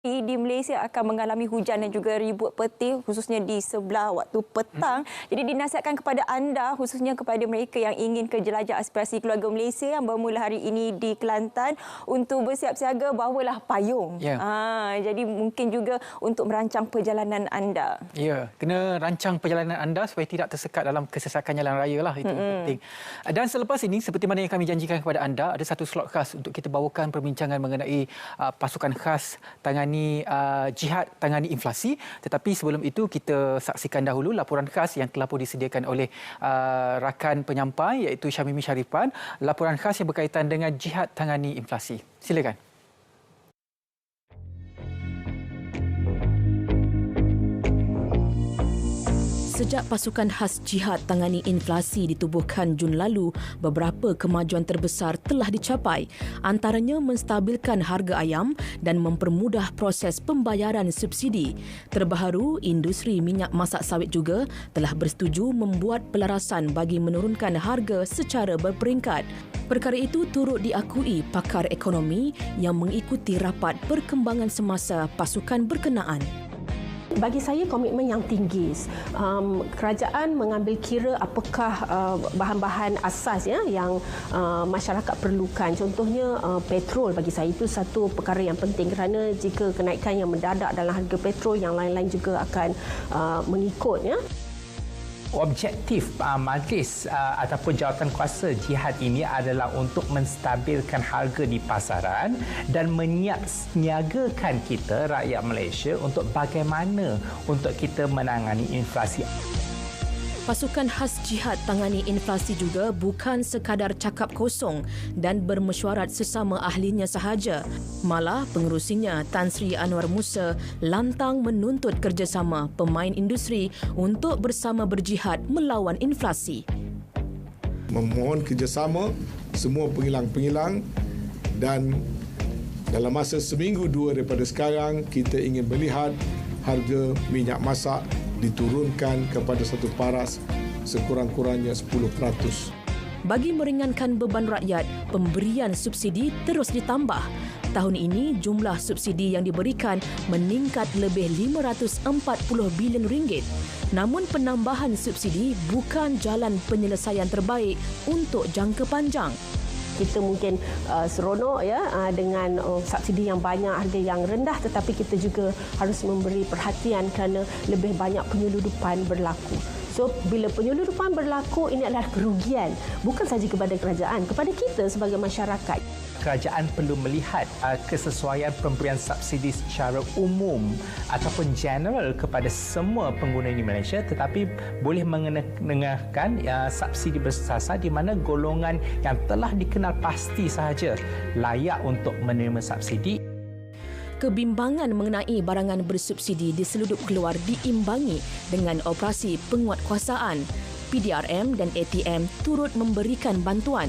di Malaysia akan mengalami hujan dan juga ribut petir khususnya di sebelah waktu petang. Jadi dinasihatkan kepada anda khususnya kepada mereka yang ingin ke jelajah aspirasi keluarga Malaysia yang bermula hari ini di Kelantan untuk bersiap siaga bawalah payung. Jadi mungkin juga untuk merancang perjalanan anda. Ya, kena rancang perjalanan anda supaya tidak tersekat dalam kesesakan jalan raya lah, itu penting. Dan selepas ini seperti mana yang kami janjikan kepada anda, ada satu slot khas untuk kita bawakan perbincangan mengenai pasukan khas tangani jihad tangani inflasi. Tetapi sebelum itu kita saksikan dahulu laporan khas yang telah pun disediakan oleh rakan penyampai iaitu Syamimi Sharifan, laporan khas yang berkaitan dengan jihad tangani inflasi. Silakan. Sejak pasukan khas jihad tangani inflasi ditubuhkan Jun lalu, beberapa kemajuan terbesar telah dicapai, antaranya menstabilkan harga ayam dan mempermudah proses pembayaran subsidi. Terbaru, industri minyak masak sawit juga telah bersetuju membuat pelarasan bagi menurunkan harga secara berperingkat. Perkara itu turut diakui pakar ekonomi yang mengikuti rapat perkembangan semasa pasukan berkenaan. Bagi saya komitmen yang tinggi. Kerajaan mengambil kira apakah bahan-bahan asas yang masyarakat perlukan. Contohnya petrol, bagi saya itu satu perkara yang penting kerana jika kenaikan yang mendadak dalam harga petrol, yang lain-lain juga akan mengikut. Objektif majlis ataupun jawatan kuasa jihad ini adalah untuk menstabilkan harga di pasaran dan menyiagakan kita rakyat Malaysia untuk bagaimana untuk kita menangani inflasi. Pasukan khas jihad tangani inflasi juga bukan sekadar cakap kosong dan bermesyuarat sesama ahlinya sahaja. Malah pengerusinya Tan Sri Anwar Musa lantang menuntut kerjasama pemain industri untuk bersama berjihad melawan inflasi. Memohon kerjasama semua pengilang-pengilang dan dalam masa seminggu dua daripada sekarang kita ingin melihat harga minyak masak diturunkan kepada satu paras sekurang-kurangnya 10%. Bagi meringankan beban rakyat, pemberian subsidi terus ditambah. Tahun ini, jumlah subsidi yang diberikan meningkat lebih 540 bilion ringgit. Namun penambahan subsidi bukan jalan penyelesaian terbaik untuk jangka panjang. Kita mungkin seronok dengan subsidi yang banyak, harga yang rendah, tetapi kita juga harus memberi perhatian kerana lebih banyak penyeludupan berlaku. So, bila penyeludupan berlaku, ini adalah kerugian bukan sahaja kepada kerajaan, kepada kita sebagai masyarakat. Kerajaan perlu melihat kesesuaian pemberian subsidi secara umum ataupun general kepada semua pengguna di Malaysia, tetapi boleh mengenakan subsidi bersasar di mana golongan yang telah dikenal pasti sahaja layak untuk menerima subsidi. Kebimbangan mengenai barangan bersubsidi di seludup keluar diimbangi dengan operasi penguatkuasaan. PDRM dan ATM turut memberikan bantuan.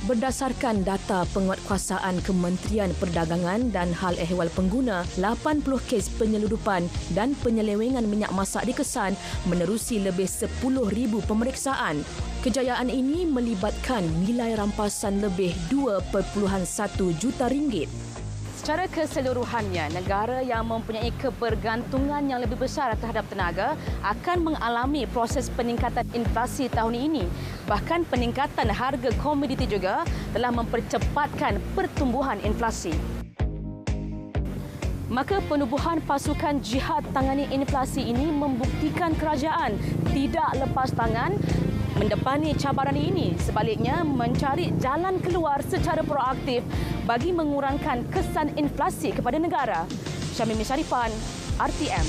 Berdasarkan data penguatkuasaan Kementerian Perdagangan dan Hal Ehwal Pengguna, 80 kes penyeludupan dan penyelewengan minyak masak dikesan menerusi lebih 10,000 pemeriksaan. Kejayaan ini melibatkan nilai rampasan lebih 2.1 juta ringgit. Secara keseluruhannya, negara yang mempunyai kebergantungan yang lebih besar terhadap tenaga akan mengalami proses peningkatan inflasi tahun ini. Bahkan peningkatan harga komoditi juga telah mempercepatkan pertumbuhan inflasi. Maka penubuhan pasukan jihad tangani inflasi ini membuktikan kerajaan tidak lepas tangan mendepani cabaran ini, sebaliknya mencari jalan keluar secara proaktif bagi mengurangkan kesan inflasi kepada negara. Syamimi Sharifan, RTM.